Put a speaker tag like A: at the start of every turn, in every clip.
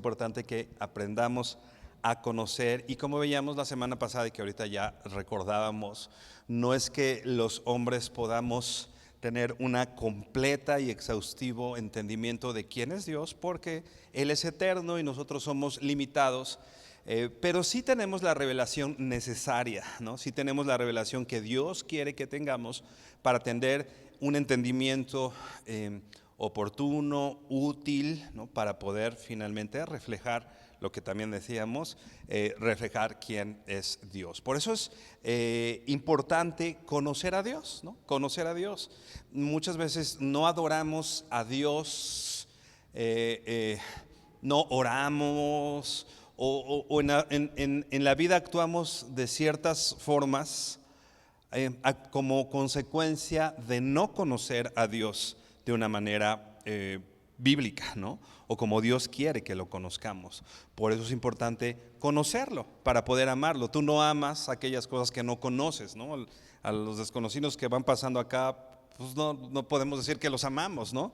A: Importante que aprendamos a conocer, y como veíamos la semana pasada y que ahorita ya recordábamos, no es que los hombres podamos tener una completa y exhaustivo entendimiento de quién es Dios, porque Él es eterno y nosotros somos limitados, pero sí tenemos la revelación necesaria, ¿no? Sí tenemos la revelación que Dios quiere que tengamos para tener un entendimiento oportuno, útil, ¿no? Para poder finalmente reflejar lo que también decíamos, reflejar quién es Dios. Por eso es importante conocer a Dios, ¿no? Conocer a Dios. Muchas veces no adoramos a Dios, no oramos, o en la vida actuamos de ciertas formas como consecuencia de no conocer a Dios de una manera bíblica, ¿no? O como Dios quiere que lo conozcamos. Por eso es importante conocerlo para poder amarlo. Tú no amas aquellas cosas que no conoces, ¿no? A los desconocidos que van pasando acá, pues no podemos decir que los amamos, ¿no?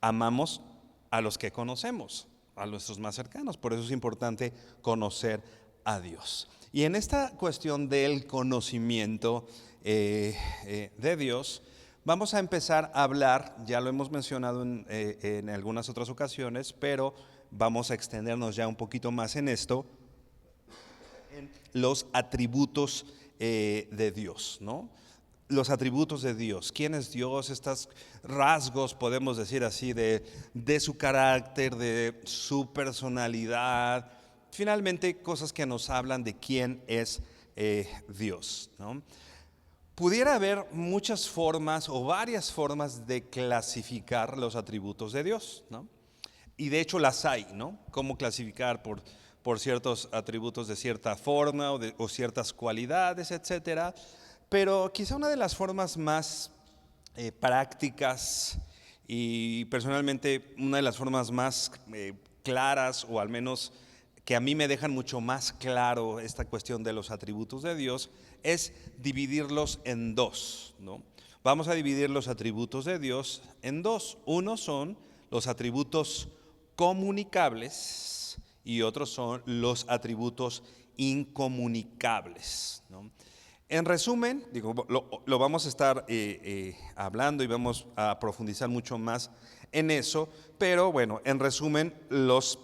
A: Amamos a los que conocemos, a nuestros más cercanos. Por eso es importante conocer a Dios. Y en esta cuestión del conocimiento de Dios, vamos a empezar a hablar, ya lo hemos mencionado en algunas otras ocasiones, pero vamos a extendernos ya un poquito más en esto, en los atributos de Dios, ¿no? Los atributos de Dios. ¿Quién es Dios? Estos rasgos, podemos decir así, de su carácter, de su personalidad. Finalmente, cosas que nos hablan de quién es Dios, ¿no? Pudiera haber muchas formas o varias formas de clasificar los atributos de Dios, ¿no? Y de hecho las hay, ¿no? Cómo clasificar por ciertos atributos de cierta forma o ciertas cualidades, etcétera. Pero quizá una de las formas más prácticas y personalmente una de las formas más claras, o al menos que a mí me dejan mucho más claro esta cuestión de los atributos de Dios, es dividirlos en dos, ¿no? Vamos a dividir los atributos de Dios en dos. Uno son los atributos comunicables y otros son los atributos incomunicables, ¿no? En resumen, lo vamos a estar hablando y vamos a profundizar mucho más en eso, pero bueno, en resumen, los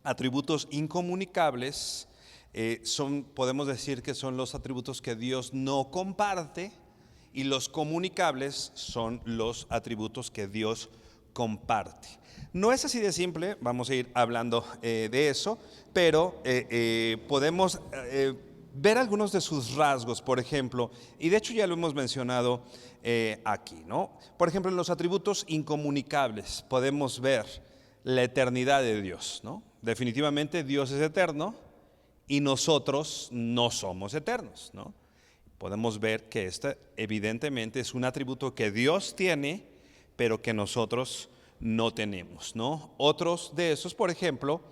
A: atributos incomunicables podemos decir que son los atributos que Dios no comparte, y los comunicables son los atributos que Dios comparte. No es así de simple, vamos a ir hablando de eso, pero podemos ver algunos de sus rasgos, por ejemplo, y de hecho ya lo hemos mencionado aquí, ¿no? Por ejemplo, en los atributos incomunicables podemos ver la eternidad de Dios, ¿no? Definitivamente Dios es eterno y nosotros no somos eternos, ¿no? Podemos ver que este evidentemente es un atributo que Dios tiene, pero que nosotros no tenemos, ¿no? Otros de esos, por ejemplo,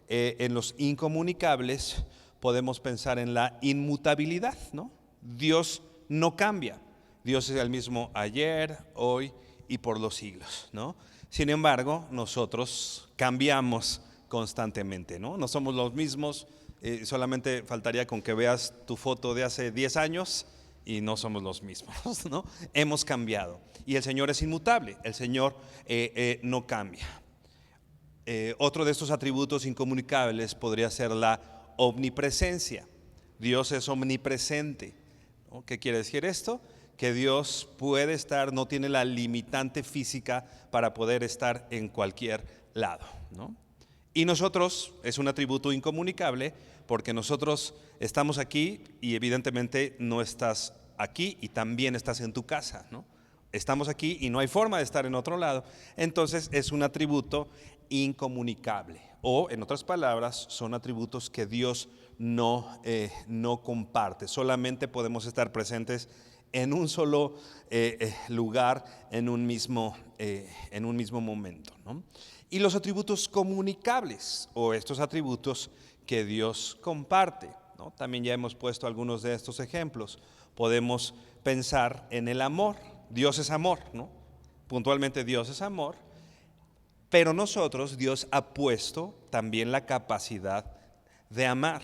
A: en los incomunicables podemos pensar en la inmutabilidad, ¿no? Dios no cambia. Dios es el mismo ayer, hoy y por los siglos, ¿no? Sin embargo, nosotros cambiamos constantemente, ¿no? No somos los mismos. Solamente faltaría con que veas tu foto de hace 10 años y no somos los mismos, ¿no? Hemos cambiado. Y el Señor es inmutable, el Señor no cambia. Otro de estos atributos incomunicables podría ser la omnipresencia. Dios es omnipresente, ¿no? ¿Qué quiere decir esto? Que Dios puede estar, no tiene la limitante física para poder estar en cualquier lado, ¿no? Y nosotros, es un atributo incomunicable porque nosotros estamos aquí y evidentemente no estás aquí y también estás en tu casa, ¿no? Estamos aquí y no hay forma de estar en otro lado. Entonces es un atributo incomunicable, o en otras palabras, son atributos que Dios no comparte. Solamente podemos estar presentes en un solo lugar, en un mismo momento, ¿no? Y los atributos comunicables, o estos atributos que Dios comparte, ¿no? También ya hemos puesto algunos de estos ejemplos. Podemos pensar en el amor. Dios es amor, ¿no? Puntualmente Dios es amor. Pero nosotros, Dios ha puesto también la capacidad de amar.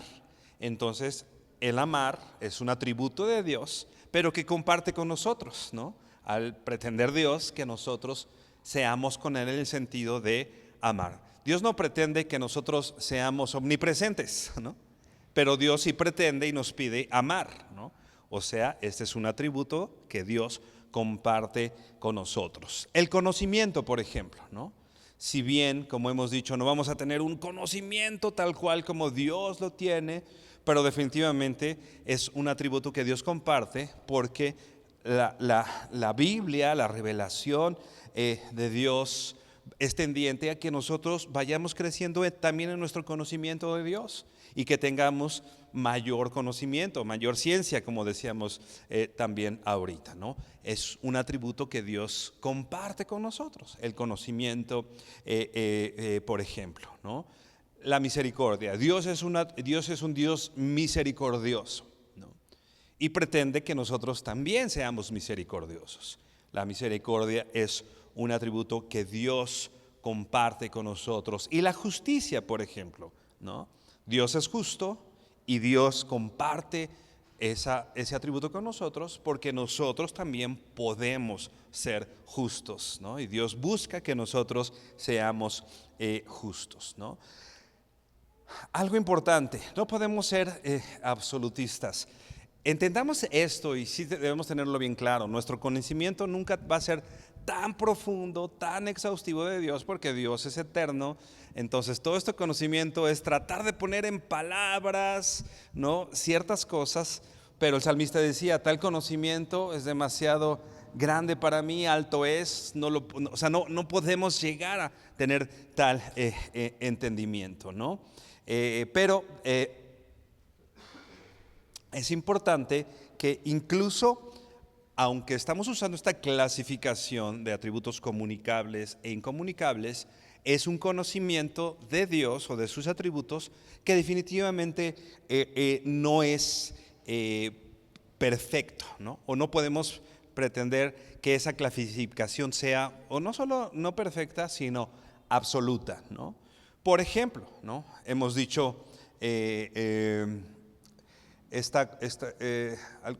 A: Entonces, el amar es un atributo de Dios, pero que comparte con nosotros, ¿no? Al pretender Dios que nosotros seamos con Él en el sentido de amar. Dios no pretende que nosotros seamos omnipresentes, ¿no? Pero Dios sí pretende y nos pide amar, ¿no? O sea, este es un atributo que Dios comparte con nosotros. El conocimiento, por ejemplo, ¿no? Si bien, como hemos dicho, no vamos a tener un conocimiento tal cual como Dios lo tiene, pero definitivamente es un atributo que Dios comparte porque la Biblia, la revelación de Dios es tendiente a que nosotros vayamos creciendo también en nuestro conocimiento de Dios y que tengamos mayor conocimiento, mayor ciencia, como decíamos también ahorita, ¿no? Es un atributo que Dios comparte con nosotros, el conocimiento, por ejemplo, ¿no? La misericordia. Dios es un Dios misericordioso, ¿no? Y pretende que nosotros también seamos misericordiosos. La misericordia es un atributo que Dios comparte con nosotros. Y la justicia, por ejemplo, ¿no? Dios es justo y Dios comparte ese atributo con nosotros porque nosotros también podemos ser justos, ¿no? Y Dios busca que nosotros seamos justos, ¿no? Algo importante, no podemos ser absolutistas. Entendamos esto y sí debemos tenerlo bien claro. Nuestro conocimiento nunca va a ser tan profundo, tan exhaustivo de Dios, porque Dios es eterno. Entonces todo este conocimiento es tratar de poner en palabras, ¿no?, ciertas cosas. Pero el salmista decía, tal conocimiento es demasiado grande para mí, alto es, no podemos llegar a tener tal entendimiento, ¿no? Pero es importante que incluso, aunque estamos usando esta clasificación de atributos comunicables e incomunicables, es un conocimiento de Dios o de sus atributos que definitivamente no es perfecto, ¿no? O no podemos pretender que esa clasificación sea, o no solo no perfecta, sino absoluta, ¿no? Por ejemplo, ¿no? Hemos dicho,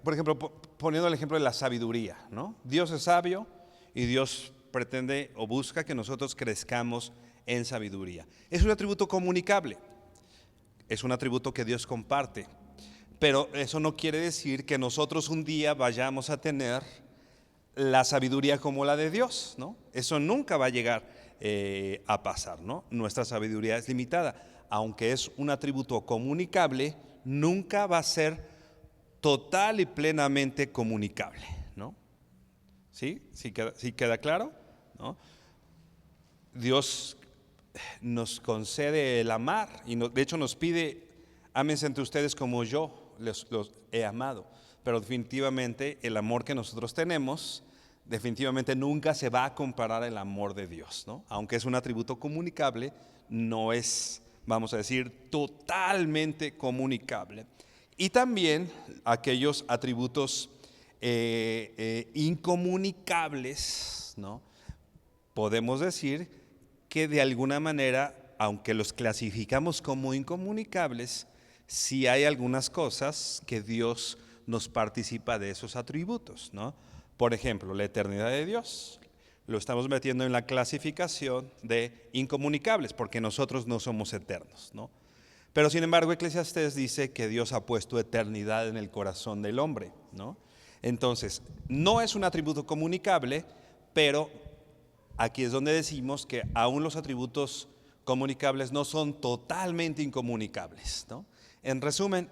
A: por ejemplo, poniendo el ejemplo de la sabiduría, ¿no? Dios es sabio y Dios pretende o busca que nosotros crezcamos en sabiduría. Es un atributo comunicable, es un atributo que Dios comparte, pero eso no quiere decir que nosotros un día vayamos a tener la sabiduría como la de Dios, ¿no? Eso nunca va a llegar a pasar, ¿no? Nuestra sabiduría es limitada, aunque es un atributo comunicable, nunca va a ser total y plenamente comunicable, ¿no? ¿Sí? ¿Sí queda claro? ¿No? Dios nos concede el amar y de hecho nos pide, ámense entre ustedes como yo los he amado. Pero definitivamente el amor que nosotros tenemos definitivamente nunca se va a comparar al amor de Dios, ¿no? Aunque es un atributo comunicable, no es, vamos a decir, totalmente comunicable. Y también aquellos atributos incomunicables, ¿no? Podemos decir que de alguna manera, aunque los clasificamos como incomunicables, sí hay algunas cosas que Dios nos participa de esos atributos, ¿no? Por ejemplo, la eternidad de Dios lo estamos metiendo en la clasificación de incomunicables porque nosotros no somos eternos, ¿no? Pero sin embargo, Eclesiastés dice que Dios ha puesto eternidad en el corazón del hombre, ¿no? Entonces, no es un atributo comunicable, pero aquí es donde decimos que aún los atributos comunicables no son totalmente incomunicables, ¿no? En resumen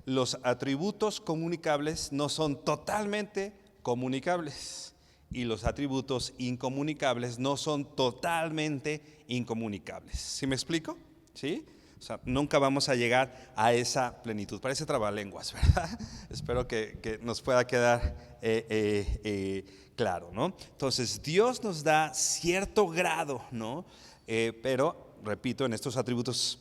A: los atributos comunicables no son totalmente comunicables y los atributos incomunicables no son totalmente incomunicables. ¿Sí me explico? ¿Sí? O sea, nunca vamos a llegar a esa plenitud. Parece trabalenguas, ¿verdad? Espero que nos pueda quedar claro, ¿no? Entonces, Dios nos da cierto grado, ¿no? Pero, repito, en estos atributos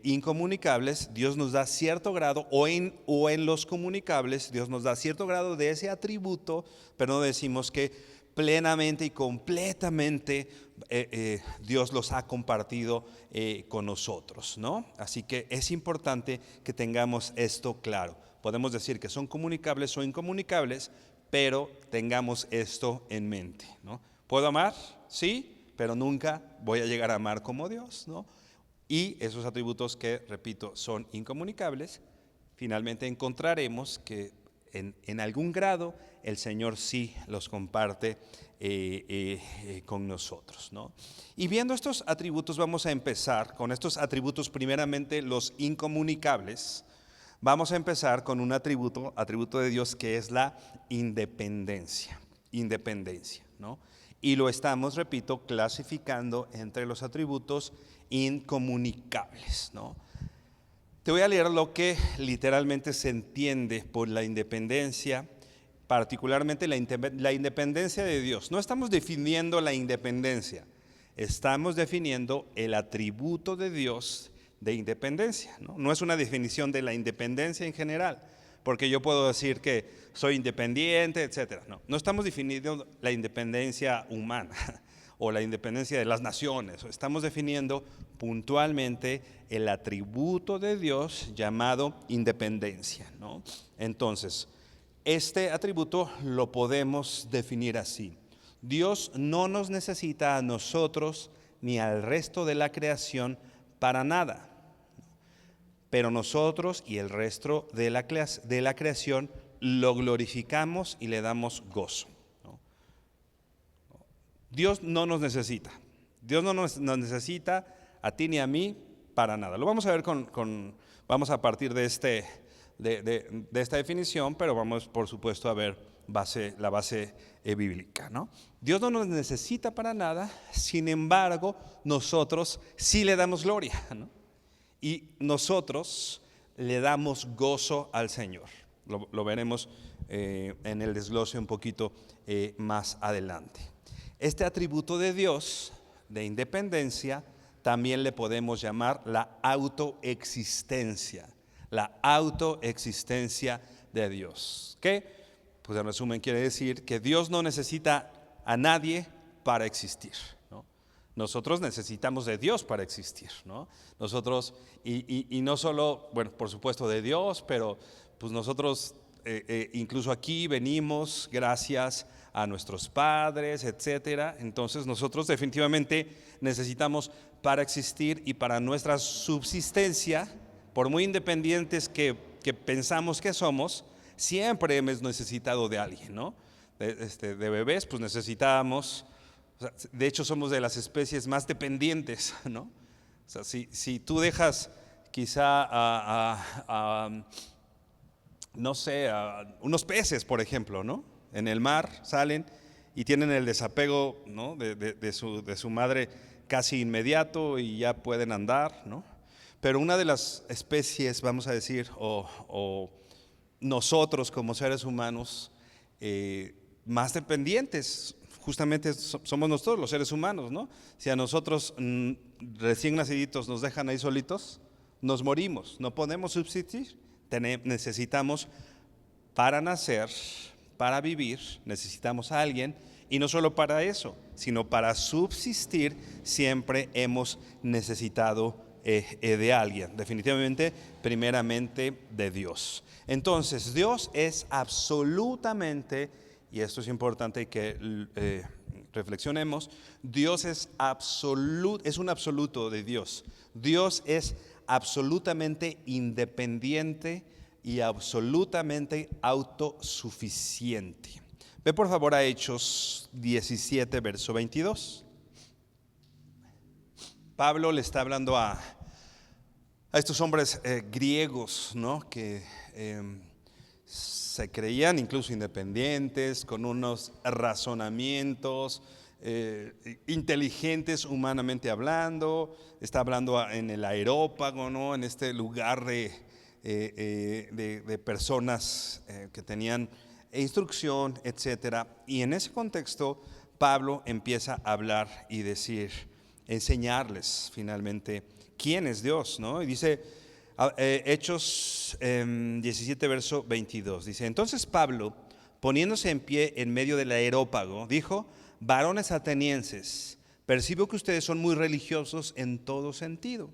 A: incomunicables, Dios nos da cierto grado, o en los comunicables, Dios nos da cierto grado de ese atributo, pero no decimos que plenamente y completamente Dios los ha compartido con nosotros, ¿no? Así que es importante que tengamos esto claro. Podemos decir que son comunicables o incomunicables, pero tengamos esto en mente, ¿no? ¿Puedo amar? Sí, pero nunca voy a llegar a amar como Dios, ¿no? Y esos atributos que, repito, son incomunicables, finalmente encontraremos que en algún grado el Señor sí los comparte con nosotros, ¿no? Y viendo estos atributos, vamos a empezar con estos atributos, primeramente los incomunicables. Vamos a empezar con un atributo de Dios, que es la independencia, ¿no? Y lo estamos, repito, clasificando entre los atributos incomunicables, ¿no? Te voy a leer lo que literalmente se entiende por la independencia, particularmente la independencia de Dios. No estamos definiendo la independencia, estamos definiendo el atributo de Dios de independencia, ¿no? No es una definición de la independencia en general, porque yo puedo decir que soy independiente, etcétera. No estamos definiendo la independencia humana o la independencia de las naciones. Estamos definiendo puntualmente el atributo de Dios llamado independencia, ¿no? Entonces, este atributo lo podemos definir así: Dios no nos necesita a nosotros ni al resto de la creación para nada, pero nosotros y el resto de la creación lo glorificamos y le damos gozo, ¿no? Dios no nos necesita. Dios no nos necesita a ti ni a mí para nada. Lo vamos a ver vamos a partir de esta definición, pero vamos, por supuesto, a ver la base bíblica, ¿no? Dios no nos necesita para nada, sin embargo, nosotros sí le damos gloria, ¿no? Y nosotros le damos gozo al Señor. Lo veremos en el desglose un poquito más adelante. Este atributo de Dios, de independencia, también le podemos llamar la autoexistencia. La autoexistencia de Dios. ¿Qué? Pues en resumen quiere decir que Dios no necesita a nadie para existir, ¿no? Nosotros necesitamos de Dios para existir, ¿no? Nosotros, y no solo, bueno, por supuesto de Dios, pero pues nosotros incluso aquí venimos gracias a nuestros padres, etcétera. Entonces nosotros definitivamente necesitamos para existir y para nuestra subsistencia, por muy independientes que pensamos que somos, siempre hemos necesitado de alguien, ¿no? De bebés, pues necesitamos. O sea, de hecho, somos de las especies más dependientes, ¿no? O sea, si tú dejas quizá no sé, unos peces, por ejemplo, ¿no? En el mar salen y tienen el desapego, ¿no? de su madre casi inmediato y ya pueden andar, ¿no? Pero una de las especies, vamos a decir, o nosotros como seres humanos más dependientes, justamente somos nosotros los seres humanos, ¿no? Si a nosotros recién naciditos nos dejan ahí solitos, nos morimos, no podemos subsistir. Necesitamos para nacer, para vivir, necesitamos a alguien, y no solo para eso, sino para subsistir siempre hemos necesitado de alguien, definitivamente, primeramente de Dios. Entonces, Dios es absolutamente, y esto es importante que reflexionemos, Dios es un absoluto de Dios. Dios es absolutamente independiente y absolutamente autosuficiente. Ve por favor a Hechos 17, verso 22. Pablo le está hablando a estos hombres griegos, ¿no? Que se creían incluso independientes, con unos razonamientos inteligentes humanamente hablando. Está hablando en el Areópago, ¿no? En este lugar de personas que tenían instrucción, etcétera. Y en ese contexto Pablo empieza a hablar y enseñarles finalmente quién es Dios, ¿no? Y dice Hechos 17, verso 22, dice: entonces Pablo, poniéndose en pie en medio del areópago, dijo: varones atenienses, percibo que ustedes son muy religiosos en todo sentido,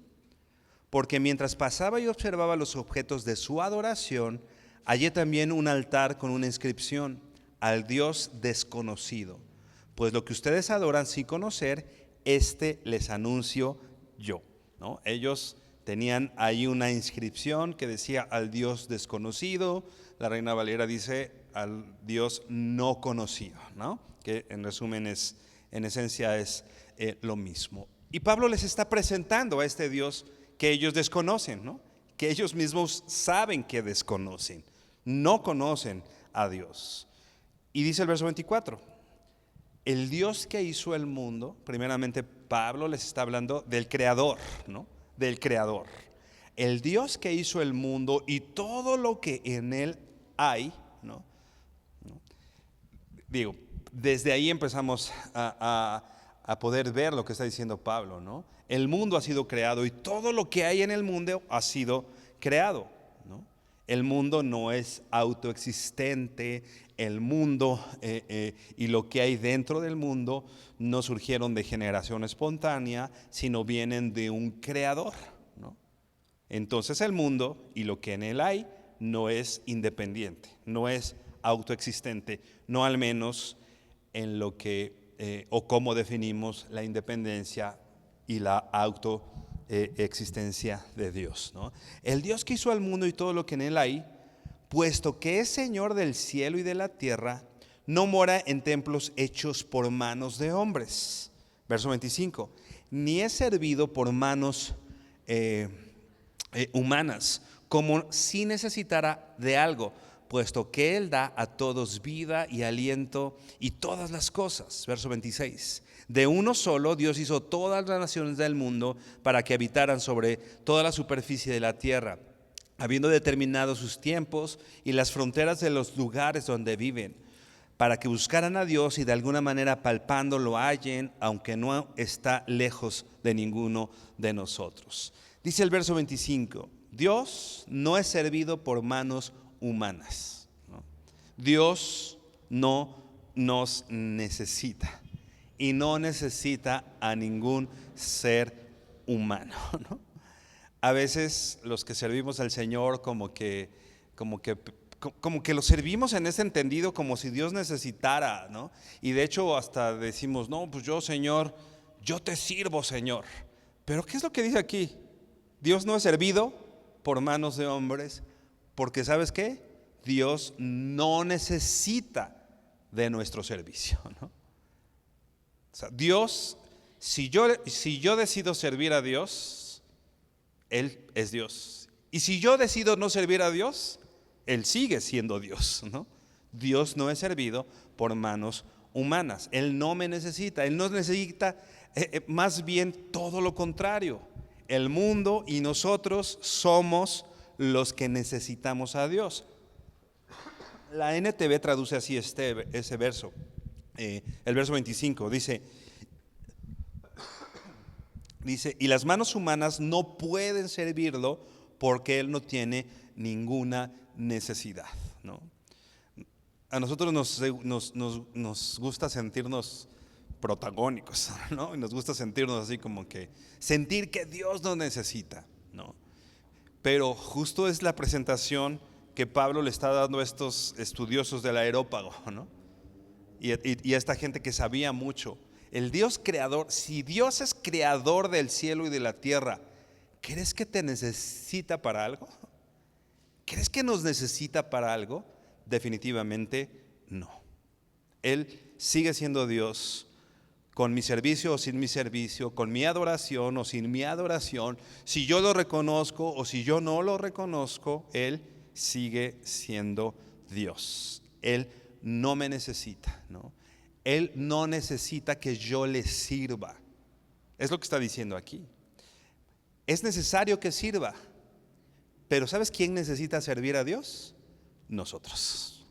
A: porque mientras pasaba y observaba los objetos de su adoración, hallé también un altar con una inscripción: al Dios desconocido. Pues lo que ustedes adoran sin conocer, les anuncio yo, ¿no? Ellos tenían ahí una inscripción que decía: al Dios desconocido. La Reina Valera dice: al Dios no conocido, ¿no? Que en resumen en esencia es lo mismo. Y Pablo les está presentando a este Dios que ellos desconocen, ¿no? Que ellos mismos saben que desconocen, no conocen a Dios. Y dice el verso 24: el Dios que hizo el mundo. Primeramente Pablo les está hablando del creador, ¿no? Del creador. El Dios que hizo el mundo y todo lo que en él hay, ¿no? Digo, desde ahí empezamos a poder ver lo que está diciendo Pablo, ¿no? El mundo ha sido creado y todo lo que hay en el mundo ha sido creado, ¿no? El mundo no es autoexistente. El mundo y lo que hay dentro del mundo no surgieron de generación espontánea, sino vienen de un creador, ¿no? Entonces el mundo y lo que en él hay no es independiente, no es autoexistente, no al menos en lo que o cómo definimos la independencia y la autoexistencia de Dios, ¿no? El Dios que hizo al mundo y todo lo que en él hay, puesto que es Señor del cielo y de la tierra, no mora en templos hechos por manos de hombres. Verso 25: ni es servido por manos humanas, como si necesitara de algo, puesto que Él da a todos vida y aliento y todas las cosas. Verso 26: de uno solo Dios hizo todas las naciones del mundo para que habitaran sobre toda la superficie de la tierra, habiendo determinado sus tiempos y las fronteras de los lugares donde viven, para que buscaran a Dios y de alguna manera palpando lo hallen, aunque no está lejos de ninguno de nosotros. Dice el verso 25: Dios no es servido por manos humanas, ¿no? Dios no nos necesita y no necesita a ningún ser humano, ¿no? A veces los que servimos al Señor como que lo servimos en ese entendido como si Dios necesitara, ¿no? Y de hecho hasta decimos: no, pues yo, Señor, yo te sirvo, Señor. Pero ¿qué es lo que dice aquí? Dios no es servido por manos de hombres, porque ¿sabes qué? Dios no necesita de nuestro servicio, ¿no? O sea, Dios, si yo decido servir a Dios, Él es Dios. Y si yo decido no servir a Dios, Él sigue siendo Dios, ¿no? Dios no es servido por manos humanas. Él no me necesita. Él nos necesita más bien todo lo contrario. El mundo y nosotros somos los que necesitamos a Dios. La NTV traduce así ese verso. El verso 25 dice: y las manos humanas no pueden servirlo porque Él no tiene ninguna necesidad, ¿no? A nosotros nos gusta sentirnos protagónicos, ¿no? Y nos gusta sentirnos así como que sentir que Dios nos necesita, ¿no? Pero justo es la presentación que Pablo le está dando a estos estudiosos del areópago, ¿no? Y a esta gente que sabía mucho. El Dios creador, si Dios es creador del cielo y de la tierra, ¿crees que te necesita para algo? ¿Crees que nos necesita para algo? Definitivamente no. Él sigue siendo Dios, con mi servicio o sin mi servicio, con mi adoración o sin mi adoración. Si yo lo reconozco o si yo no lo reconozco, Él sigue siendo Dios. Él no me necesita, ¿no? Él no necesita que yo le sirva. Es lo que está diciendo aquí. Es necesario que sirva. Pero ¿sabes quién necesita servir a Dios? Nosotros.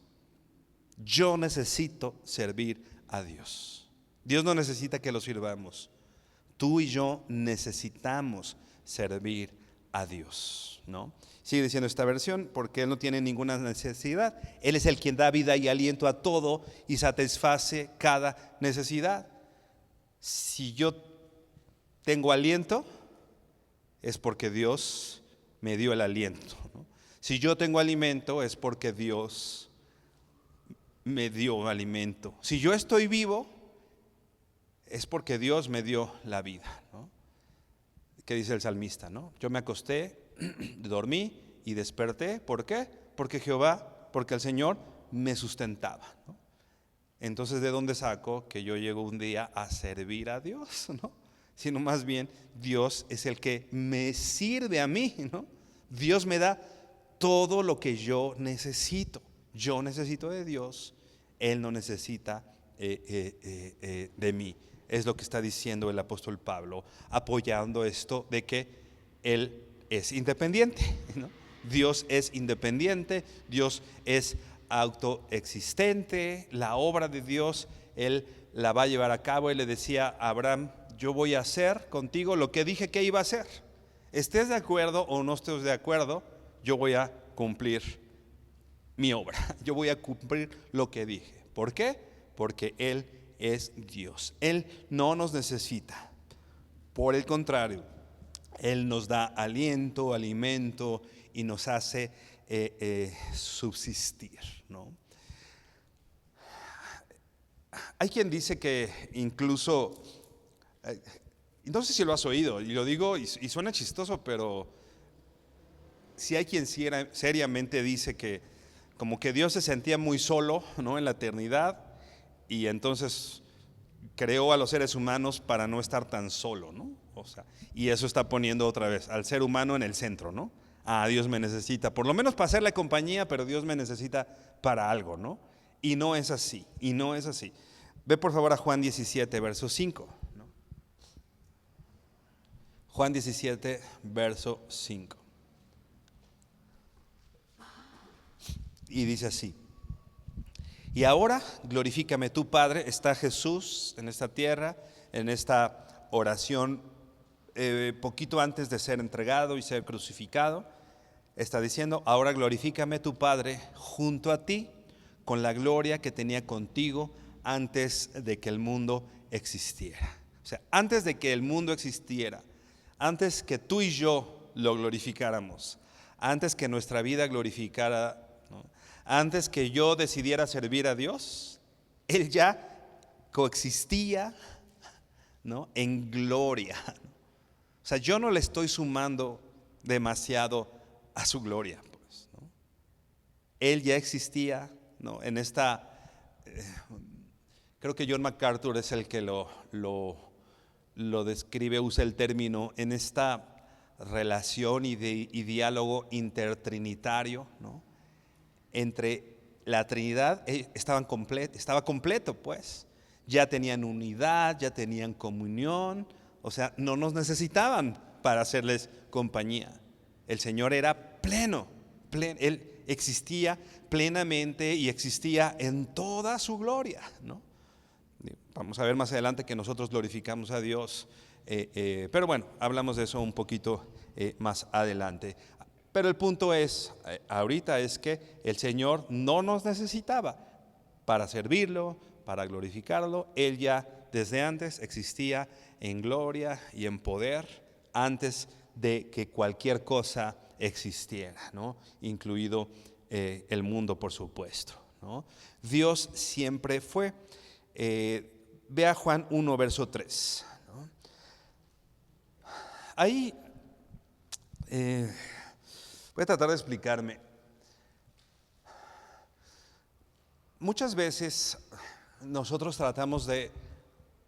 A: Yo necesito servir a Dios. Dios no necesita que lo sirvamos. Tú y yo necesitamos servir a Dios, ¿no? Sigue diciendo esta versión, porque Él no tiene ninguna necesidad. Él es el quien da vida y aliento a todo y satisface cada necesidad. Si yo tengo aliento, es porque Dios me dio el aliento, ¿no? Si yo tengo alimento, es porque Dios me dio alimento. Si yo estoy vivo, es porque Dios me dio la vida, ¿no? ¿Qué dice el salmista, no? Yo me acosté, dormí y desperté. ¿Por qué? Porque el Señor me sustentaba, ¿no? Entonces, ¿de dónde saco que yo llego un día a servir a Dios, ¿no? Sino más bien, Dios es el que me sirve a mí, ¿no? Dios me da todo lo que yo necesito. Yo necesito de Dios, Él no necesita de mí. Es lo que está diciendo el apóstol Pablo, apoyando esto de que Él es independiente, ¿no? Dios es independiente, Dios es autoexistente. La obra de Dios Él la va a llevar a cabo. Él le decía a Abraham: yo voy a hacer contigo lo que dije que iba a hacer. Estés de acuerdo o no estés de acuerdo, yo voy a cumplir mi obra. Yo voy a cumplir lo que dije. ¿Por qué? Porque Él es Dios. Él no nos necesita. Por el contrario, Él nos da aliento, alimento y nos hace subsistir, ¿no? Hay quien dice que incluso, no sé si lo has oído, y lo digo y suena chistoso, pero si hay quien seriamente dice que como que Dios se sentía muy solo, ¿no?, en la eternidad, y entonces creó a los seres humanos para no estar tan solo, ¿no? O sea, y eso está poniendo otra vez al ser humano en el centro, ¿no? Dios me necesita, por lo menos para hacerle compañía, pero Dios me necesita para algo, ¿no? Y no es así, y no es así. Ve por favor a Juan 17, verso 5, ¿no? Juan 17, verso 5. Y dice así: y ahora glorifícame tú, Padre. Está Jesús en esta tierra, en esta oración, poquito antes de ser entregado y ser crucificado. Está diciendo: ahora glorifícame tu Padre junto a ti, con la gloria que tenía contigo antes de que el mundo existiera. O sea, antes de que el mundo existiera, antes que tú y yo lo glorificáramos, antes que nuestra vida glorificara, ¿no?, antes que yo decidiera servir a Dios, Él ya coexistía, ¿no?, en gloria. O sea, yo no le estoy sumando demasiado a su gloria, pues, ¿no? Él ya existía, ¿no?, en esta, creo que John MacArthur es el que lo describe, usa el término, en esta relación y diálogo intertrinitario, ¿no?, entre la Trinidad. Estaba completo, pues. Ya tenían unidad, ya tenían comunión, o sea, no nos necesitaban para hacerles compañía. El Señor era pleno, Él existía plenamente y existía en toda su gloria, ¿no? Vamos a ver más adelante que nosotros glorificamos a Dios, pero bueno, hablamos de eso un poquito más adelante. Pero el punto es, ahorita es que el Señor no nos necesitaba para servirlo, para glorificarlo. Él ya desde antes existía en gloria y en poder, antes de que cualquier cosa existiera, ¿no?, incluido el mundo, por supuesto, ¿no? Dios siempre fue. Ve a Juan 1, verso 3, ¿no? Ahí voy a tratar de explicarme. Muchas veces nosotros tratamos de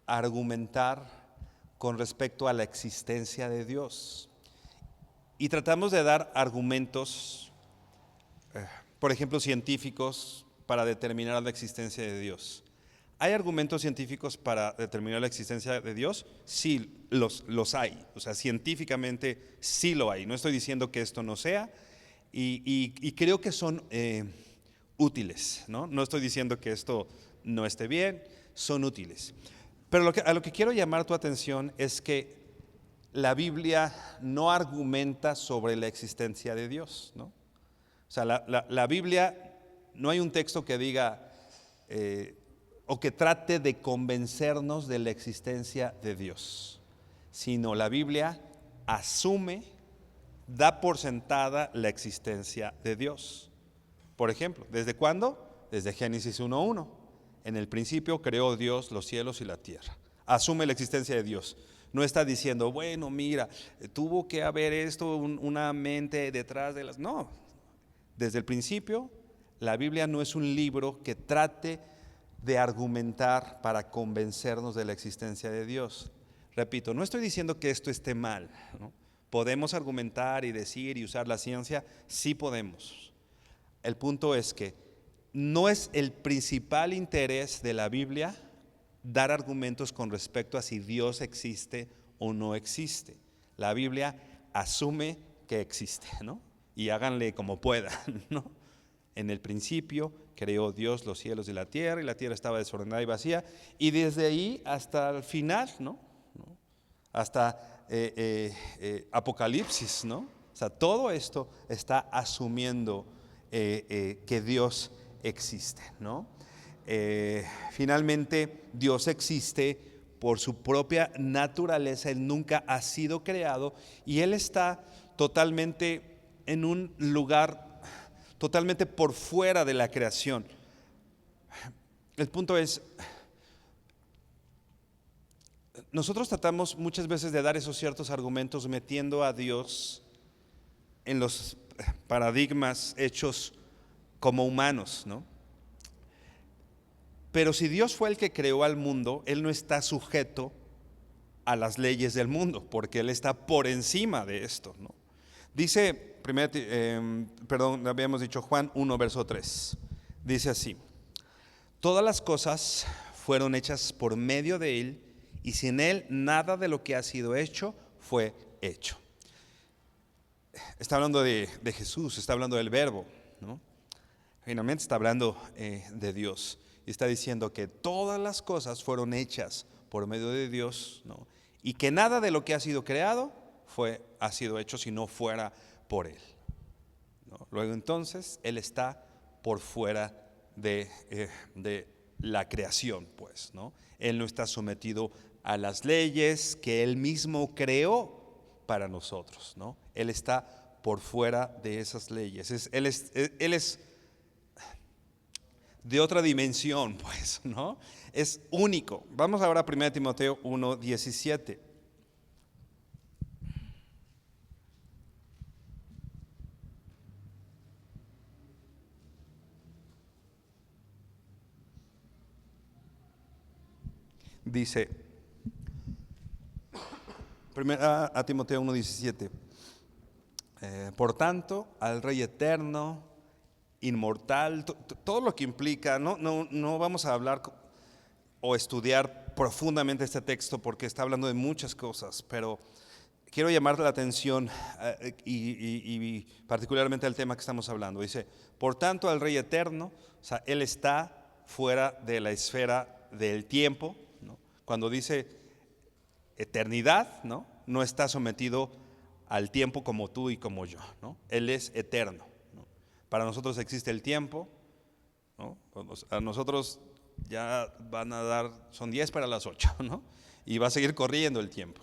A: argumentar con respecto a la existencia de Dios y tratamos de dar argumentos, por ejemplo, científicos, para determinar la existencia de Dios. ¿Hay argumentos científicos para determinar la existencia de Dios? Sí, los hay. O sea, científicamente sí lo hay. No estoy diciendo que esto no sea, y creo que son útiles, ¿no? No estoy diciendo que esto no esté bien, son útiles. Pero a lo que quiero llamar tu atención es que la Biblia no argumenta sobre la existencia de Dios, ¿no? O sea, la Biblia, no hay un texto que diga o que trate de convencernos de la existencia de Dios, sino la Biblia asume, da por sentada la existencia de Dios. Por ejemplo, ¿desde cuándo? Desde Génesis 1:1. En el principio creó Dios los cielos y la tierra. Asume la existencia de Dios. No está diciendo, bueno, mira, tuvo que haber esto, una mente detrás de las... No, desde el principio, la Biblia no es un libro que trate de argumentar para convencernos de la existencia de Dios. Repito, no estoy diciendo que esto esté mal, ¿no? Podemos argumentar y decir y usar la ciencia, sí podemos. El punto es que no es el principal interés de la Biblia dar argumentos con respecto a si Dios existe o no existe. La Biblia asume que existe, ¿no? Y háganle como puedan, ¿no? En el principio creó Dios los cielos y la tierra estaba desordenada y vacía, y desde ahí hasta el final, ¿no? Hasta Apocalipsis, ¿no? O sea, todo esto está asumiendo que Dios existe, ¿no? Finalmente, Dios existe por su propia naturaleza. Él nunca ha sido creado y Él está totalmente en un lugar totalmente por fuera de la creación. El punto es, nosotros tratamos muchas veces de dar esos ciertos argumentos metiendo a Dios en los paradigmas hechos como humanos, ¿no? Pero si Dios fue el que creó al mundo, Él no está sujeto a las leyes del mundo, porque Él está por encima de esto, ¿no? Dice, habíamos dicho Juan 1, verso 3. Dice así: todas las cosas fueron hechas por medio de Él, y sin Él nada de lo que ha sido hecho fue hecho. Está hablando de Jesús, está hablando del Verbo, ¿no? Finalmente está hablando de Dios. Y está diciendo que todas las cosas fueron hechas por medio de Dios, ¿no? Y que nada de lo que ha sido creado ha sido hecho si no fuera por Él, ¿no? Luego entonces Él está por fuera de la creación, pues, ¿no? Él no está sometido a las leyes que Él mismo creó para nosotros, ¿no? Él está por fuera de esas leyes. Él es de otra dimensión, pues, ¿no? Es único. Vamos ahora a 1 Timoteo 1:17. Dice, 1 Timoteo 1:17, por tanto, al Rey eterno, inmortal, todo lo que implica, no vamos a hablar o estudiar profundamente este texto porque está hablando de muchas cosas, pero quiero llamar la atención y particularmente al tema que estamos hablando. Dice, por tanto, al Rey eterno, o sea, Él está fuera de la esfera del tiempo, ¿no? Cuando dice eternidad, no está sometido al tiempo como tú y como yo, ¿no? Él es eterno, ¿no? Para nosotros existe el tiempo, ¿no? A nosotros ya van a dar, son 10 para las 8, ¿no? Y va a seguir corriendo el tiempo.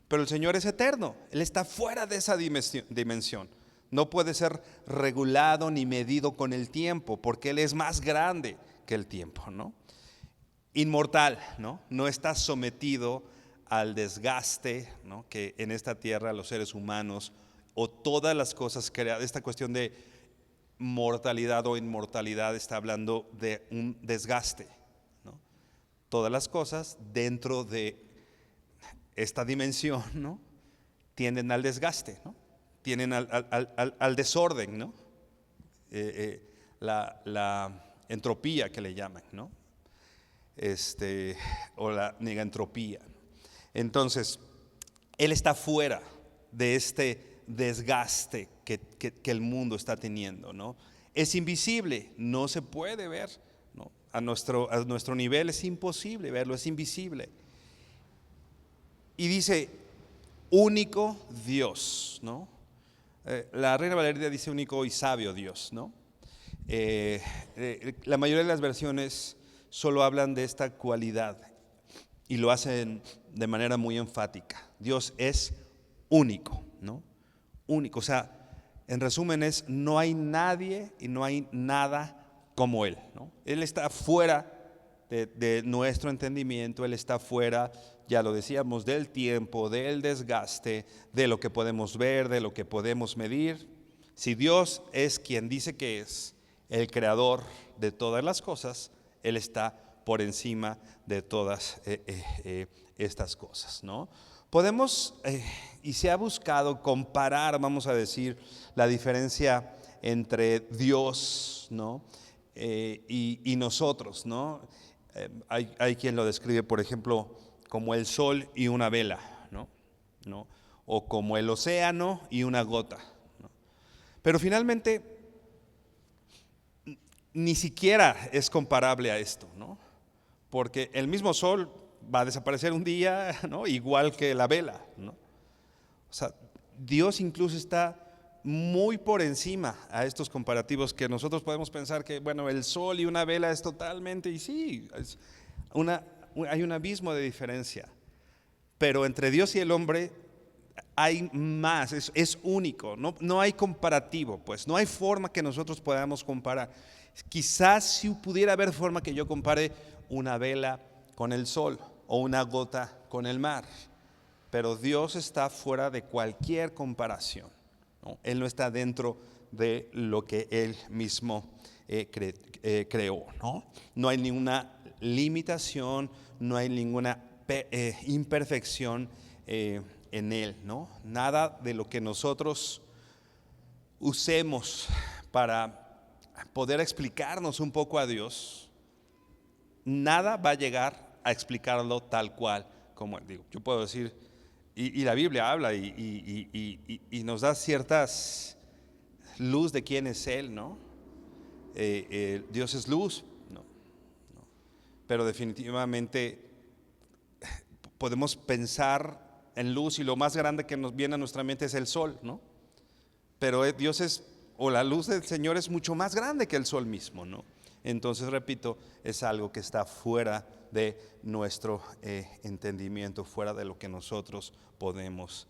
A: Pero el Señor es eterno, Él está fuera de esa dimensión. No puede ser regulado ni medido con el tiempo, porque Él es más grande que el tiempo, ¿no? Inmortal, ¿no? No está sometido al desgaste, ¿no? Que en esta tierra los seres humanos o todas las cosas creadas, esta cuestión de mortalidad o inmortalidad está hablando de un desgaste, ¿no? Todas las cosas dentro de esta dimensión, ¿no? Tienden al desgaste, ¿no? Tienden al desorden, ¿no? La entropía que le llaman, ¿no? O la negantropía. Entonces, Él está fuera de este desgaste que el mundo está teniendo, ¿no? Es invisible, no se puede ver, ¿no? A nuestro nivel es imposible verlo, es invisible. Y dice, único Dios, ¿no? La Reina Valeria dice único y sabio Dios, ¿no? La mayoría de las versiones solo hablan de esta cualidad y lo hacen de manera muy enfática. Dios es único, ¿no? Único, o sea, en resumen no hay nadie y no hay nada como Él, ¿no? Él está fuera de nuestro entendimiento, Él está fuera, ya lo decíamos, del tiempo, del desgaste, de lo que podemos ver, de lo que podemos medir. Si Dios es quien dice que es el creador de todas las cosas, Él está por encima de todas estas cosas, ¿no? Podemos, y se ha buscado comparar, vamos a decir, la diferencia entre Dios, ¿no? Y nosotros, ¿no? Hay quien lo describe, por ejemplo, como el sol y una vela, ¿no? ¿No? O como el océano y una gota, ¿no? Pero finalmente ni siquiera es comparable a esto, ¿no? Porque el mismo sol va a desaparecer un día, ¿no? Igual que la vela, ¿no? O sea, Dios incluso está muy por encima a estos comparativos que nosotros podemos pensar que, bueno, el sol y una vela es totalmente, y sí, hay un abismo de diferencia, pero entre Dios y el hombre hay más, es único, no hay comparativo, pues no hay forma que nosotros podamos comparar. Quizás si pudiera haber forma que yo compare una vela con el sol o una gota con el mar, pero Dios está fuera de cualquier comparación, ¿no? Él no está dentro de lo que Él mismo creó, ¿no? No hay ninguna limitación, no hay ninguna imperfección en Él, ¿no? Nada de lo que nosotros usemos para poder explicarnos un poco a Dios, nada va a llegar a explicarlo tal cual como Él. Digo, yo puedo decir, y la Biblia habla y nos da ciertas luz de quién es Él, ¿no? Dios es luz, ¿no? Pero definitivamente podemos pensar en luz y lo más grande que nos viene a nuestra mente es el sol, ¿no? Pero Dios o la luz del Señor es mucho más grande que el sol mismo, ¿no? Entonces, repito, es algo que está fuera de nuestro entendimiento, fuera de lo que nosotros podemos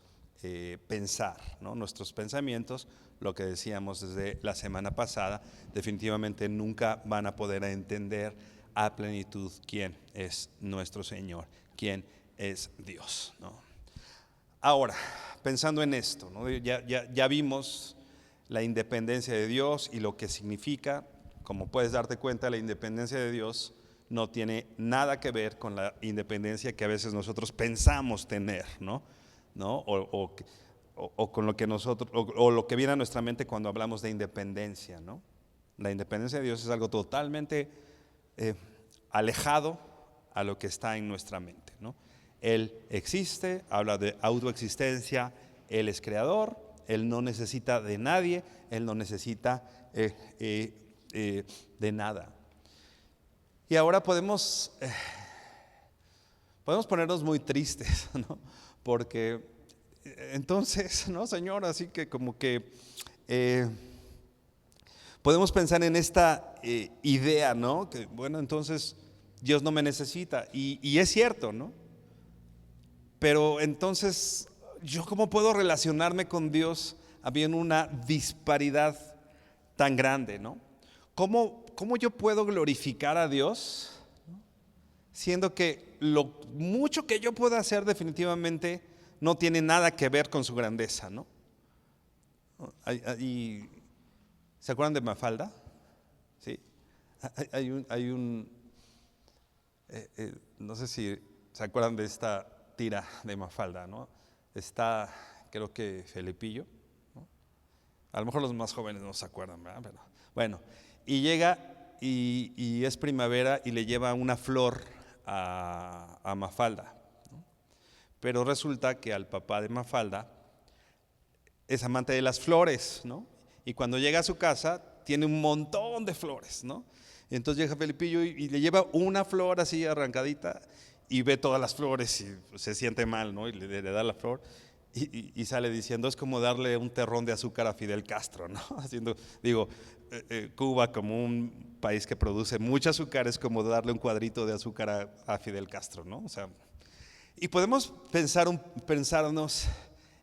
A: pensar, ¿no? Nuestros pensamientos, lo que decíamos desde la semana pasada, definitivamente nunca van a poder entender a plenitud quién es nuestro Señor, quién es Dios, ¿no? Ahora, pensando en esto, ¿no? Ya vimos la independencia de Dios y lo que significa. Como puedes darte cuenta, la independencia de Dios no tiene nada que ver con la independencia que a veces nosotros pensamos tener, ¿no? O con lo que nosotros, o lo que viene a nuestra mente cuando hablamos de independencia, ¿no? La independencia de Dios es algo totalmente alejado a lo que está en nuestra mente, ¿no? Él existe, habla de autoexistencia, Él es creador, Él no necesita de nadie, Él no necesita de nada. Y ahora podemos ponernos muy tristes, ¿no? Porque entonces, ¿no, Señor? Así que como que podemos pensar en esta idea, ¿no? Que bueno, entonces Dios no me necesita, y es cierto, ¿no? Pero entonces, ¿yo cómo puedo relacionarme con Dios habiendo una disparidad tan grande, ¿no? ¿Cómo yo puedo glorificar a Dios siendo que lo mucho que yo pueda hacer definitivamente no tiene nada que ver con su grandeza, ¿no? ¿Se acuerdan de Mafalda? Sí. No sé si se acuerdan de esta tira de Mafalda, ¿no? Está, creo que Felipillo, ¿no? A lo mejor los más jóvenes no se acuerdan, ¿verdad? Pero, bueno, y llega y es primavera y le lleva una flor a Mafalda, ¿no? Pero resulta que al papá de Mafalda es amante de las flores, ¿no? Y cuando llega a su casa tiene un montón de flores, ¿no? Entonces llega Felipillo y le lleva una flor así arrancadita y ve todas las flores y se siente mal, ¿no? Y le da la flor y sale diciendo, es como darle un terrón de azúcar a Fidel Castro, ¿no? Cuba como un país que produce mucho azúcar es como darle un cuadrito de azúcar a Fidel Castro, ¿no? O sea, y podemos pensarnos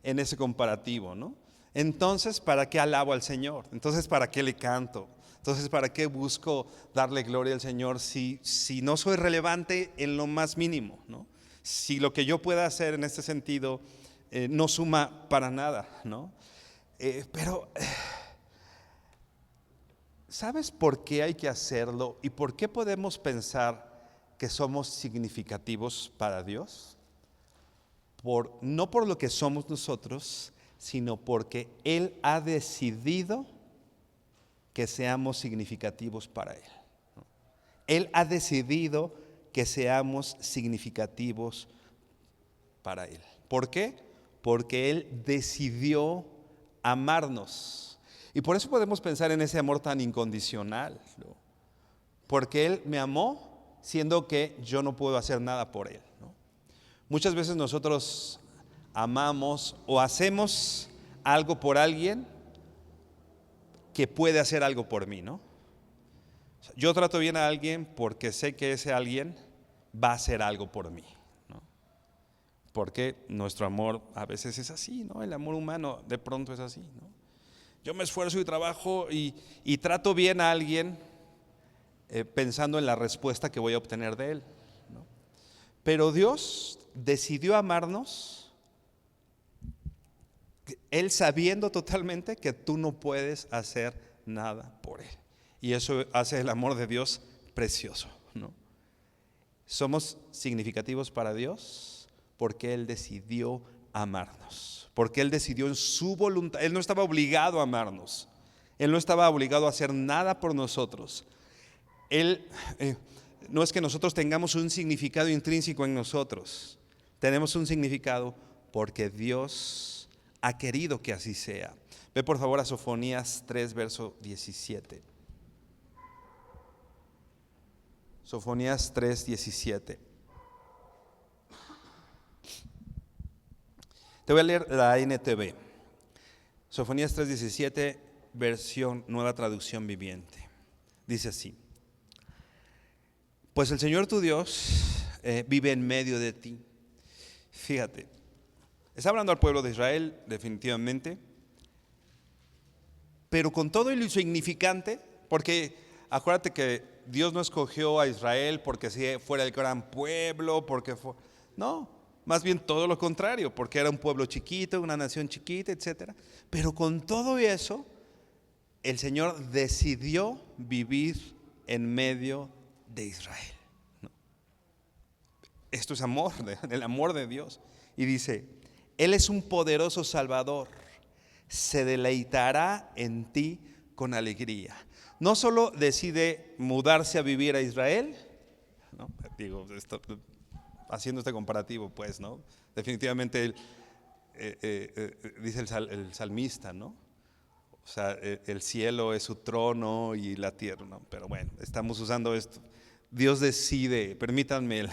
A: en ese comparativo, ¿no? Entonces, ¿para qué alabo al Señor? Entonces, ¿para qué le canto? Entonces, ¿para qué busco darle gloria al Señor si no soy relevante en lo más mínimo, ¿no? Si lo que yo pueda hacer en este sentido no suma para nada, ¿no? Pero, ¿sabes por qué hay que hacerlo y por qué podemos pensar que somos significativos para Dios? No por lo que somos nosotros, sino porque Él ha decidido que seamos significativos para Él. Él ha decidido que seamos significativos para Él. ¿Por qué? Porque Él decidió amarnos. Y por eso podemos pensar en ese amor tan incondicional, ¿no? Porque Él me amó siendo que yo no puedo hacer nada por Él, ¿no? Muchas veces nosotros amamos o hacemos algo por alguien que puede hacer algo por mí, ¿no? Yo trato bien a alguien porque sé que ese alguien va a hacer algo por mí, ¿no? Porque nuestro amor a veces es así, ¿no? El amor humano de pronto es así, ¿no? Yo me esfuerzo y trabajo y trato bien a alguien pensando en la respuesta que voy a obtener de él, ¿no? Pero Dios decidió amarnos, Él sabiendo totalmente que tú no puedes hacer nada por Él. Y eso hace el amor de Dios precioso, ¿no? Somos significativos para Dios porque Él decidió amarnos, porque Él decidió en su voluntad. Él no estaba obligado a amarnos, Él no estaba obligado a hacer nada por nosotros. Él, no es que nosotros tengamos un significado intrínseco en nosotros, tenemos un significado porque Dios ha querido que así sea. Ve por favor a Sofonías 3, verso 17. Sofonías 3, 17. Te voy a leer la NTV. Sofonías 3, 17, versión Nueva Traducción Viviente. Dice así: pues el Señor tu Dios vive en medio de ti. Fíjate, está hablando al pueblo de Israel definitivamente, pero con todo lo insignificante, porque acuérdate que Dios no escogió a Israel porque si fuera el gran pueblo, no, más bien todo lo contrario, porque era un pueblo chiquito, una nación chiquita, etcétera. Pero con todo eso, el Señor decidió vivir en medio de Israel, ¿no? Esto es amor, el amor de Dios. Y dice: Él es un poderoso Salvador, se deleitará en ti con alegría. No solo decide mudarse a vivir a Israel, ¿no? Haciendo este comparativo, pues, ¿no? Definitivamente dice el salmista, ¿no? O sea, el cielo es su trono y la tierra, ¿no? Pero bueno, estamos usando esto. Dios decide, permítanme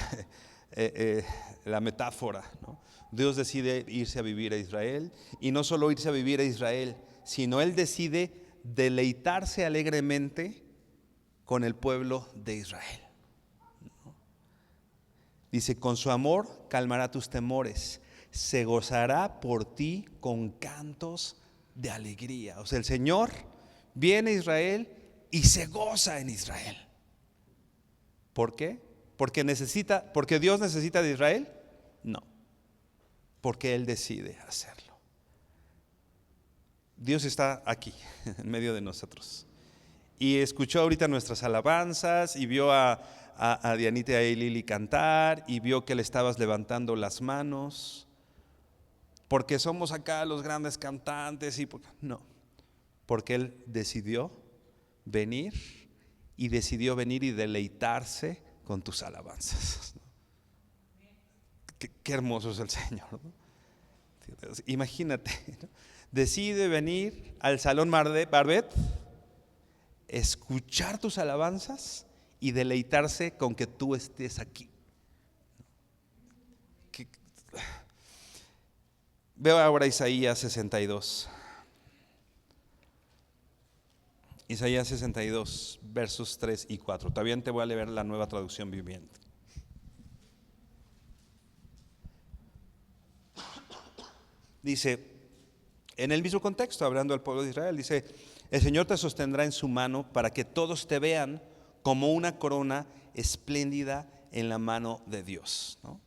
A: la metáfora, ¿no? Dios decide irse a vivir a Israel, y no solo irse a vivir a Israel, sino Él decide deleitarse alegremente con el pueblo de Israel, ¿no? Dice: con su amor calmará tus temores, se gozará por ti con cantos de alegría. O sea, el Señor viene a Israel y se goza en Israel. ¿Por qué? ¿Porque Dios necesita de Israel? No, porque Él decide hacerlo. Dios está aquí, en medio de nosotros. Y escuchó ahorita nuestras alabanzas y vio a Dianita y a Lili cantar, y vio que le estabas levantando las manos, porque somos acá los grandes cantantes. No, porque Él decidió venir y deleitarse con tus alabanzas. Qué hermoso es el Señor, ¿no? Imagínate, ¿no? Decide venir al Salón Barbet, escuchar tus alabanzas y deleitarse con que tú estés aquí. Veo ahora Isaías 62. Isaías 62, versos 3 y 4. También te voy a leer la Nueva Traducción Viviente. Dice, en el mismo contexto, hablando al pueblo de Israel, dice: el Señor te sostendrá en su mano para que todos te vean como una corona espléndida en la mano de Dios, ¿no?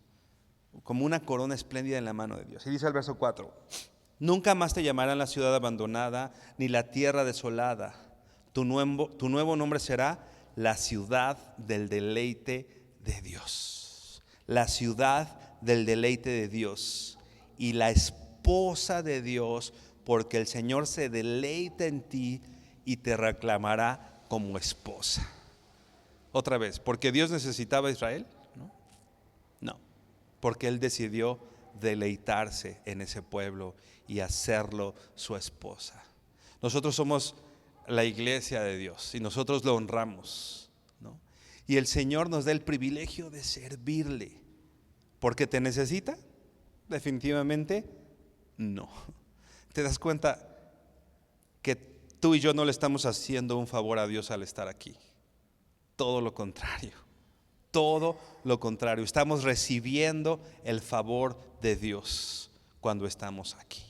A: Como una corona espléndida en la mano de Dios. Y dice el verso 4: nunca más te llamarán la ciudad abandonada, ni la tierra desolada. Tu nuevo nombre será la ciudad del deleite de Dios. La ciudad del deleite de Dios y la esposa de Dios, porque el Señor se deleita en ti y te reclamará como esposa. Otra vez, ¿porque Dios necesitaba a Israel? No, porque Él decidió deleitarse en ese pueblo y hacerlo su esposa. Nosotros somos la iglesia de Dios y nosotros lo honramos, ¿no? Y el Señor nos da el privilegio de servirle. ¿Porque te necesita? Definitivamente no. ¿Te das cuenta que tú y yo no le estamos haciendo un favor a Dios al estar aquí? Todo lo contrario. Todo lo contrario. Estamos recibiendo el favor de Dios cuando estamos aquí.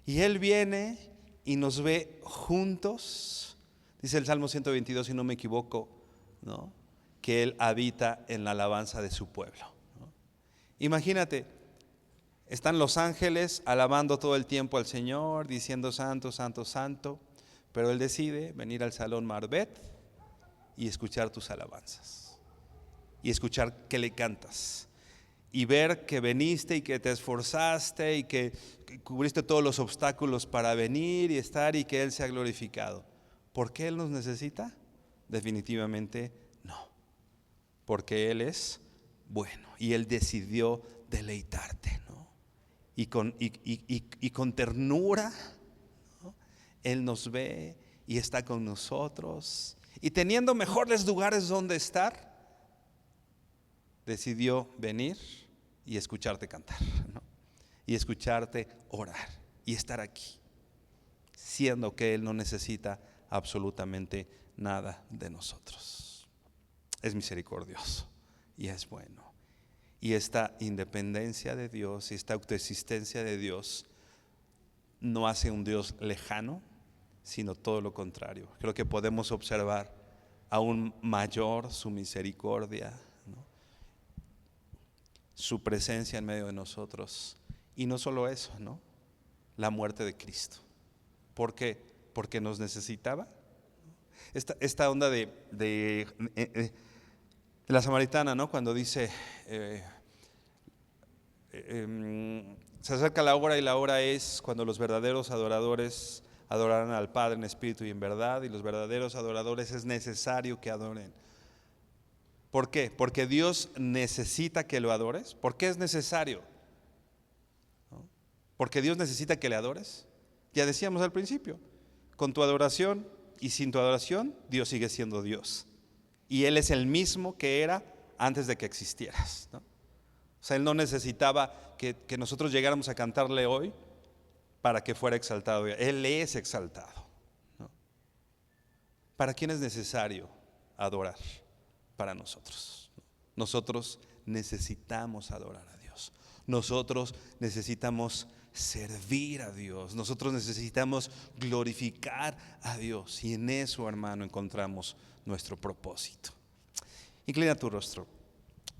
A: Y Él viene y nos ve juntos. Dice el Salmo 122, si no me equivoco, ¿no?, que Él habita en la alabanza de su pueblo, ¿no? Imagínate, están los ángeles alabando todo el tiempo al Señor, diciendo santo, santo, santo, pero Él decide venir al salón Marbet y escuchar tus alabanzas, y escuchar que le cantas, y ver que veniste y que te esforzaste y que cubriste todos los obstáculos para venir y estar, y que Él sea glorificado. ¿Por qué Él nos necesita? Definitivamente no, porque Él es bueno y Él decidió deleitarte, ¿no? Y con ternura, ¿no?, Él nos ve y está con nosotros, y teniendo mejores lugares donde estar, decidió venir y escucharte cantar, ¿no?, y escucharte orar y estar aquí, siendo que Él no necesita absolutamente nada de nosotros. Es misericordioso y es bueno. Y esta independencia de Dios y esta autoexistencia de Dios no hace un Dios lejano, sino todo lo contrario. Creo que podemos observar aún mayor su misericordia, ¿no?, su presencia en medio de nosotros. Y no solo eso, ¿no?, la muerte de Cristo. ¿Por qué? Porque nos necesitaba. Esta onda de la samaritana, ¿no?, cuando dice se acerca la hora, y la hora es cuando los verdaderos adoradores adorarán al Padre en espíritu y en verdad, y los verdaderos adoradores es necesario que adoren. ¿Por qué? Porque Dios necesita que lo adores. ¿Por qué es necesario? ¿No? Porque Dios necesita que le adores. Ya decíamos al principio, con tu adoración y sin tu adoración, Dios sigue siendo Dios. Y Él es el mismo que era antes de que existieras, ¿no? O sea, Él no necesitaba que nosotros llegáramos a cantarle hoy para que fuera exaltado. Él es exaltado, ¿no? ¿Para quién es necesario adorar? Para nosotros. Nosotros necesitamos adorar a Dios. Nosotros necesitamos servir a Dios. Nosotros necesitamos glorificar a Dios. Y en eso, hermano, encontramos nuestro propósito. Inclina tu rostro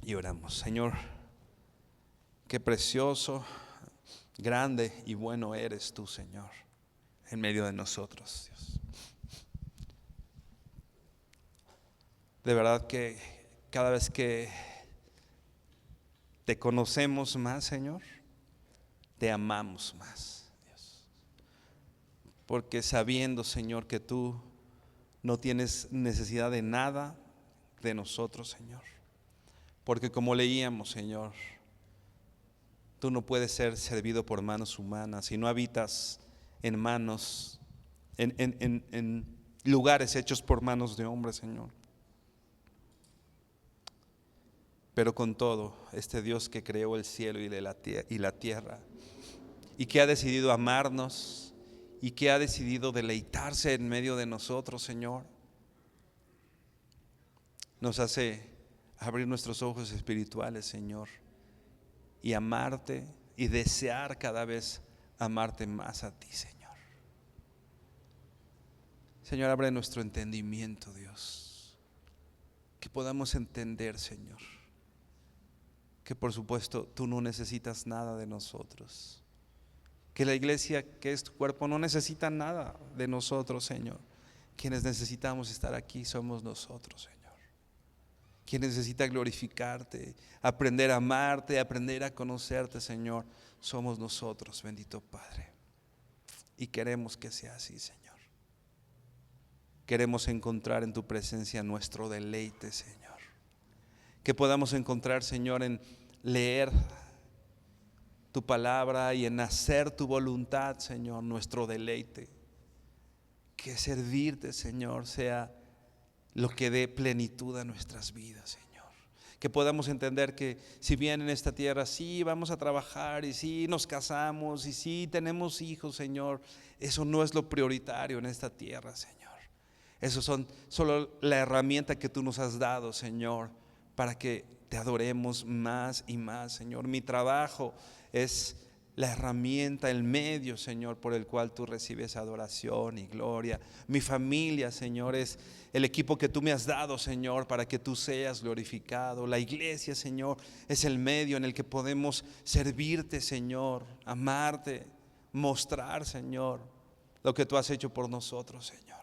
A: y oramos. Señor, qué precioso, grande y bueno eres tú, Señor, en medio de nosotros, Dios. De verdad que cada vez que te conocemos más, Señor, te amamos más, Dios. Porque sabiendo, Señor, que tú no tienes necesidad de nada de nosotros, Señor. Porque como leíamos, Señor, tú no puedes ser servido por manos humanas y no habitas en manos, en lugares hechos por manos de hombres, Señor. Pero con todo, este Dios que creó el cielo y la tierra y que ha decidido amarnos y que ha decidido deleitarse en medio de nosotros, Señor. Nos hace abrir nuestros ojos espirituales, Señor, y amarte y desear cada vez amarte más a ti, Señor. Señor, abre nuestro entendimiento, Dios, que podamos entender, Señor, que por supuesto tú no necesitas nada de nosotros, que la iglesia, que es tu cuerpo, no necesita nada de nosotros, Señor. Quienes necesitamos estar aquí somos nosotros, Señor. Quien necesita glorificarte, aprender a amarte, aprender a conocerte, Señor, somos nosotros, bendito Padre. Y queremos que sea así, Señor. Queremos encontrar en tu presencia nuestro deleite, Señor. Que podamos encontrar, Señor, en leer tu palabra y en hacer tu voluntad, Señor, nuestro deleite. Que servirte, Señor, sea lo que dé plenitud a nuestras vidas, Señor. Que podamos entender que si bien en esta tierra sí vamos a trabajar y sí nos casamos y sí tenemos hijos, Señor, eso no es lo prioritario en esta tierra, Señor. Eso son solo la herramienta que tú nos has dado, Señor, para que te adoremos más y más, Señor. Mi trabajo es la herramienta, el medio, Señor, por el cual tú recibes adoración y gloria. Mi familia, Señor, es el equipo que tú me has dado, Señor, para que tú seas glorificado. La iglesia, Señor, es el medio en el que podemos servirte, Señor, amarte, mostrar, Señor, lo que tú has hecho por nosotros, Señor.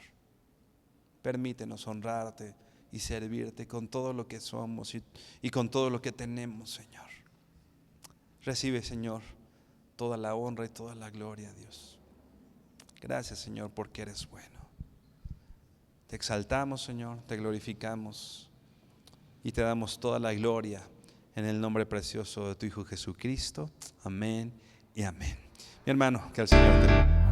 A: Permítenos honrarte y servirte con todo lo que somos y con todo lo que tenemos, Señor. Recibe, Señor, toda la honra y toda la gloria, Dios. Gracias, Señor, porque eres bueno. Te exaltamos, Señor, te glorificamos y te damos toda la gloria en el nombre precioso de tu Hijo Jesucristo. Amén y amén. Mi hermano, que el Señor te bendiga.